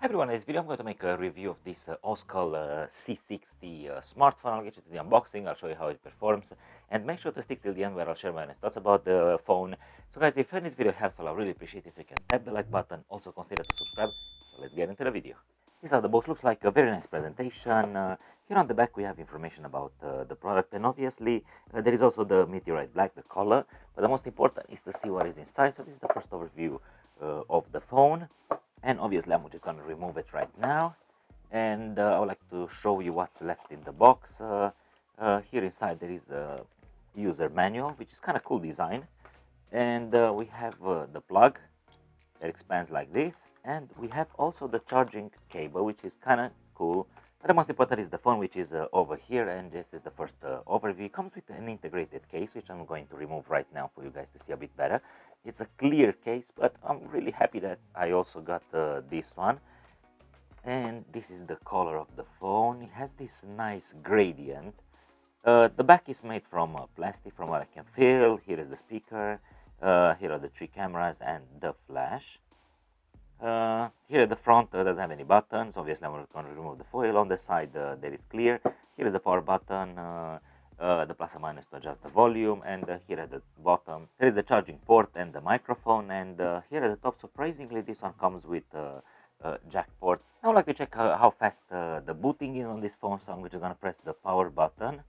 Hi everyone, in this video I'm going to make a review of this Oscal C60 smartphone. I'll get you to the unboxing, I'll show you how it performs, and make sure to stick till the end where I'll share my honest thoughts about the phone. So guys, if you find this video helpful, I really appreciate if you can tap the like button, also consider to subscribe. So let's get into the video. This is how the box looks like, a very nice presentation. Here on the back we have information about the product, and obviously there is also the meteorite black, the color, but the most important is to see what is inside. So this is the first overview of the phone. And obviously I'm just going to remove it right now, and I would like to show you what's left in the box. Here inside there is the user manual, which is kind of cool design, and we have the plug that expands like this, and we have also the charging cable, which is kind of cool. But the most important is the phone, which is over here, and this is the first overview. It comes with an integrated case, which I'm going to remove right now for you guys to see a bit better. It's a clear case, but I'm really happy that I also got this one. And this is the color of the phone. It has this nice gradient. The back is made from plastic, from what I can feel. Here is the speaker. Here are the 3 cameras and the flash. Here at the front doesn't have any buttons. Obviously I'm going to remove the foil. On the side there is clear. Here is the power button, the plus and minus to adjust the volume, and here at the bottom there is the charging port and the microphone, and here at the top, surprisingly, this one comes with jack port. I would like to check how fast the booting is on this phone, so I'm just going to press the power button,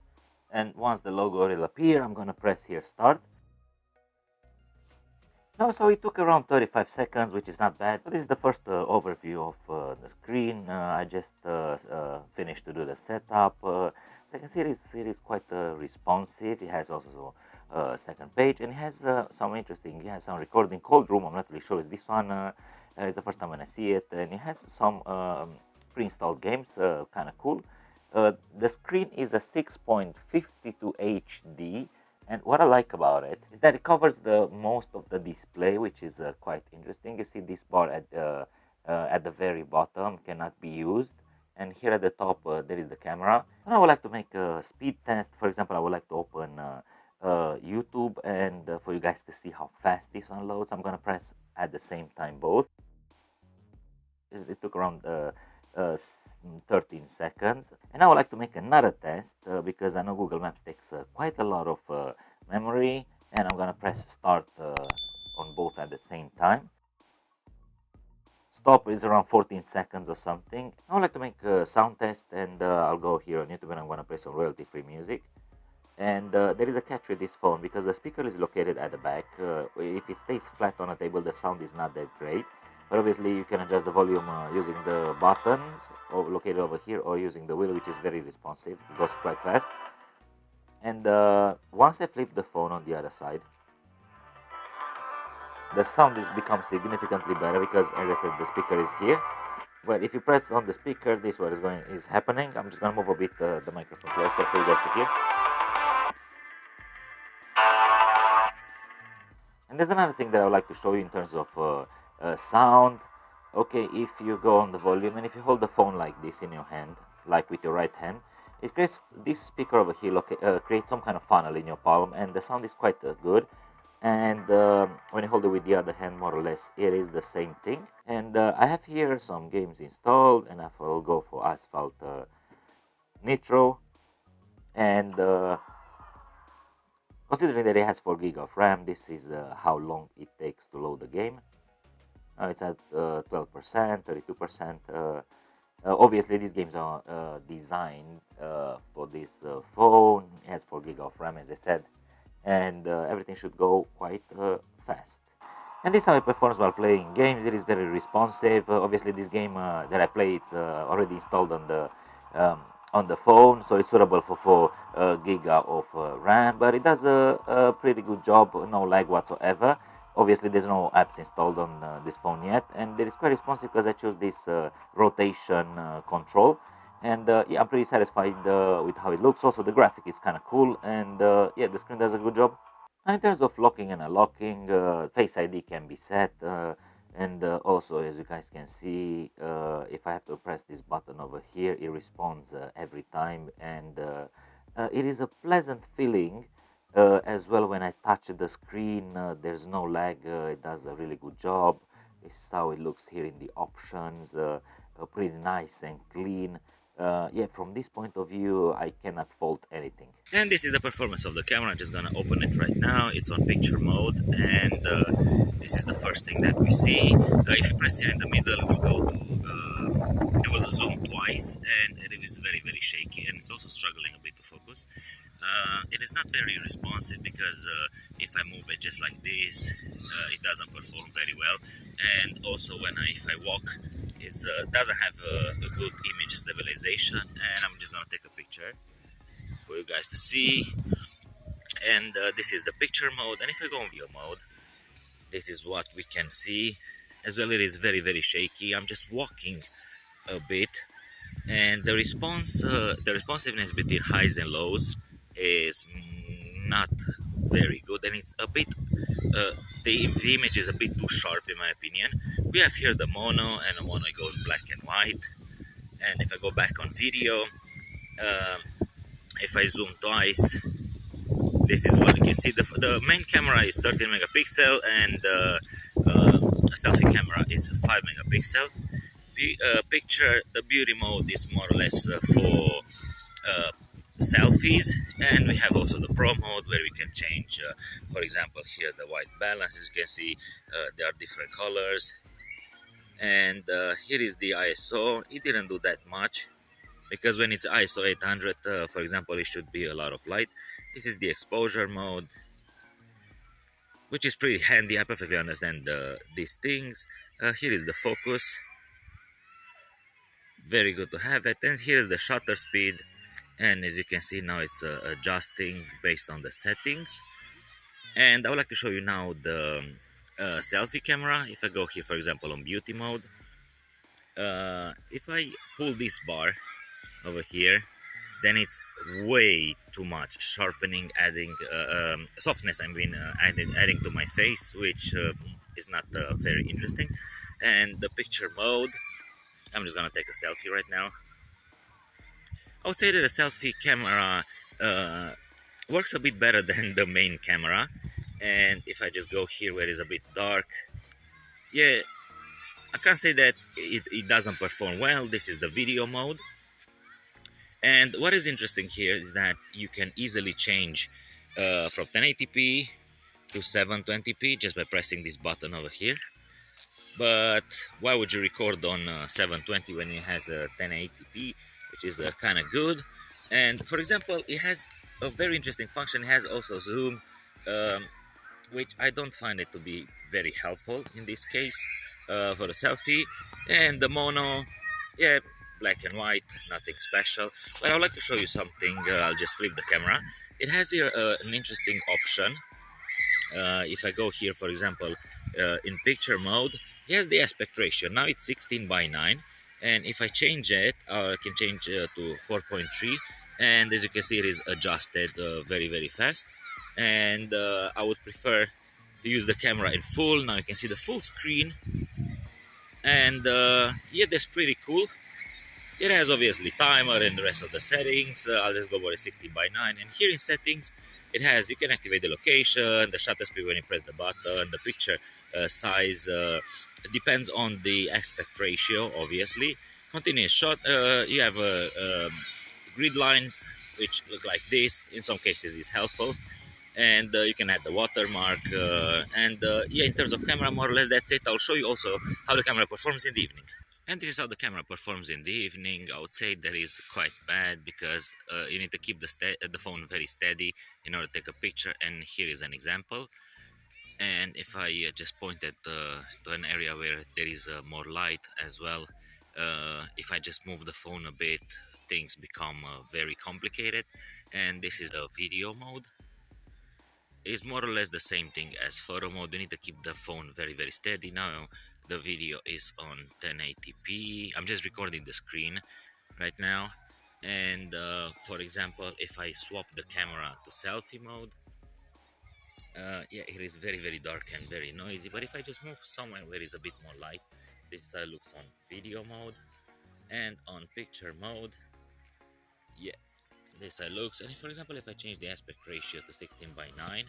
and once the logo will appear, I'm going to press here start. No, so it took around 35 seconds, which is not bad. But this is the first overview of the screen. I just finished to do the setup. As you can see, it is quite responsive. It has also a second page, and it has some interesting. It has some recording cold room. I'm not really sure if this one is the first time when I see it, and it has some pre-installed games, kind of cool. The screen is a 6.52 HD. And what I like about it is that it covers the most of the display, which is quite interesting. You see this bar at the very bottom cannot be used, and here at the top there is the camera. And I would like to make a speed test. For example, I would like to open YouTube, and for you guys to see how fast this unloads, I'm gonna press at the same time both. It took around 13 seconds, and I would like to make another test because I know Google Maps takes quite a lot of memory, and I'm gonna press start on both at the same time. Stop is around 14 seconds or something. I would like to make a sound test, and I'll go here on YouTube and I'm gonna play some royalty free music. And there is a catch with this phone because the speaker is located at the back. If it stays flat on a table, the sound is not that great. But obviously you can adjust the volume using the buttons located over here, or using the wheel, which is very responsive. It goes quite fast. And once I flip the phone on the other side, the sound becomes significantly better because, as I said, the speaker is here. But if you press on the speaker, this is what is happening. I'm just gonna move a bit the microphone closer for you guys to hear. And there's another thing that I would like to show you in terms of sound. Okay, if you go on the volume and if you hold the phone like this in your hand, like with your right hand, it creates this speaker over here, creates some kind of funnel in your palm, and the sound is quite good. And when you hold it with the other hand, more or less, it is the same thing. And I have here some games installed, and I will go for Asphalt Nitro, and considering that it has 4 GB of RAM, this is how long it takes to load the game. It's at 12%, 32%. Obviously, these games are designed for this phone. It has 4 GB of RAM, as I said, and everything should go quite fast. And this is how it performs while playing games. It is very responsive. Obviously, this game that I play, it's already installed on the phone, so it's suitable for 4 giga of RAM, but it does a pretty good job, no lag whatsoever. Obviously there's no apps installed on this phone yet, and it is quite responsive because I choose this rotation control, and yeah, I'm pretty satisfied with how it looks. Also the graphic is kind of cool, and yeah, the screen does a good job. Now, in terms of locking and unlocking, Face ID can be set, and also, as you guys can see, if I have to press this button over here, it responds every time, and it is a pleasant feeling as well when I touch the screen. There's no lag. It does a really good job. This is how it looks here in the options, pretty nice and clean. Yeah, from this point of view, I cannot fault anything. And this is the performance of the camera. I'm just gonna open it right now. It's on picture mode, and this is the first thing that we see. If you press here in the middle, it will go to it will zoom twice, and it is very shaky, and it's also struggling a bit to focus. It is not very responsive because if I move it just like this, it doesn't perform very well, and also if I walk, it doesn't have a good image stabilization. And I'm just gonna take a picture for you guys to see. And this is the picture mode, and if I go on view mode, this is what we can see. As well, it is very shaky. I'm just walking a bit, and the responsiveness between highs and lows is not very good, and it's a bit the image is a bit too sharp in my opinion. We have here the mono, and the mono goes black and white. And if I go back on video, uh, if I zoom twice, this is what you can see. The main camera is 13 megapixel, and a selfie camera is 5 megapixel. Picture, the beauty mode is more or less for selfies, and we have also the pro mode where we can change, for example, here the white balance. As you can see, there are different colors, and here is the ISO. It didn't do that much, because when it's ISO 800, for example, it should be a lot of light. This is the exposure mode, which is pretty handy. I perfectly understand these things. Here is the focus, very good to have it. And here is the shutter speed, and as you can see now, it's adjusting based on the settings. And I would like to show you now the selfie camera. If I go here, for example, on beauty mode, if I pull this bar over here, then it's way too much sharpening, adding softness, adding to my face, which is not very interesting. And the picture mode, I'm just gonna take a selfie right now. I would say that a selfie camera works a bit better than the main camera. And if I just go here where it's a bit dark, yeah, I can't say that it doesn't perform well. This is the video mode. And what is interesting here is that you can easily change from 1080p to 720p just by pressing this button over here. But why would you record on 720 when it has a 1080p, which is kind of good? And for example, it has a very interesting function. It has also zoom, which I don't find it to be very helpful in this case for the selfie. And the mono, yeah, black and white, nothing special. But I would like to show you something. I'll just flip the camera. It has here an interesting option. If I go here, for example, in picture mode, it has the aspect ratio. Now it's 16:9, and if I change it, I can change to 4.3, and as you can see, it is adjusted very fast. And I would prefer to use the camera in full. Now you can see the full screen, and yeah, that's pretty cool. It has obviously timer and the rest of the settings. I'll just go for a 16:9, and here in settings, it has, you can activate the location, the shutter speed when you press the button, the picture size. It depends on the aspect ratio, obviously. Continuous shot. You have grid lines which look like this. In some cases, is helpful. And you can add the watermark. And yeah, in terms of camera, more or less that's it. I'll show you also how the camera performs in the evening. And this is how the camera performs in the evening. I would say that is quite bad because you need to keep the phone very steady in order to take a picture. And here is an example. And if I just point it to an area where there is more light as well, if I just move the phone a bit, things become very complicated. And this is the video mode. It's more or less the same thing as photo mode. You need to keep the phone very steady. Now the video is on 1080p. I'm just recording the screen right now. And for example, if I swap the camera to selfie mode, yeah, it is very dark and very noisy. But if I just move somewhere where is a bit more light, this is how it looks on video mode. And on picture mode, yeah, this how it looks. And if, for example, if I change the aspect ratio to 16:9,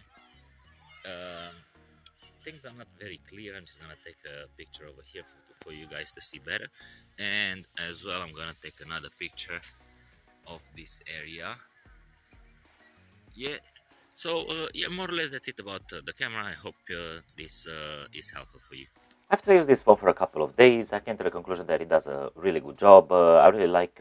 things are not very clear, I'm just gonna take a picture over here for you guys to see better. And as well, I'm gonna take another picture of this area. Yeah, so yeah, more or less that's it about the camera. I hope this is helpful for you. After I use this phone for a couple of days, I came to the conclusion that it does a really good job. I really like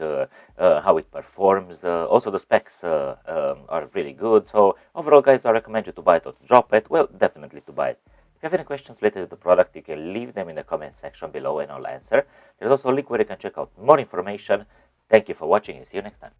how it performs. Also, the specs are really good. So overall, guys, do I recommend you to buy it or to drop it? Well, definitely to buy it. If you have any questions related to the product, you can leave them in the comment section below and I'll answer. There's also a link where you can check out more information. Thank you for watching and see you next time.